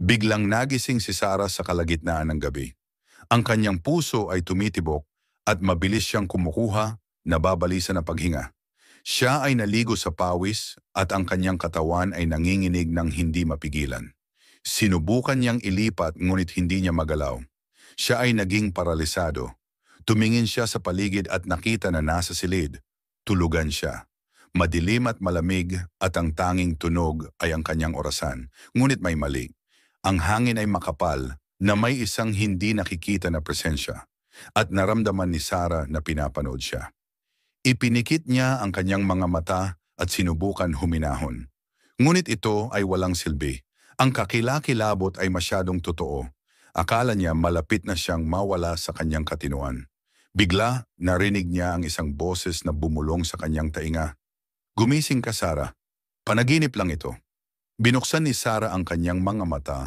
Biglang nagising si Sarah sa kalagitnaan ng gabi. Ang kanyang puso ay tumitibok at mabilis siyang kumukuha, nababalisa na paghinga. Siya ay naligo sa pawis at ang kanyang katawan ay nanginginig ng hindi mapigilan. Sinubukan niyang ilipat ngunit hindi niya magalaw. Siya ay naging paralisado. Tumingin siya sa paligid at nakita na nasa silid. Tulugan siya. Madilim at malamig at ang tanging tunog ay ang kanyang orasan. Ngunit may mali. Ang hangin ay makapal na may isang hindi nakikita na presensya. At naramdaman ni Sarah na pinapanood siya. Ipinikit niya ang kanyang mga mata at sinubukan huminahon. Ngunit ito ay walang silbi. Ang kakilakilabot ay masyadong totoo. Akala niya malapit na siyang mawala sa kanyang katinuan. Bigla, narinig niya ang isang boses na bumulong sa kanyang tainga. "Gumising ka, Sarah. Panaginip lang ito." Binuksan ni Sarah ang kanyang mga mata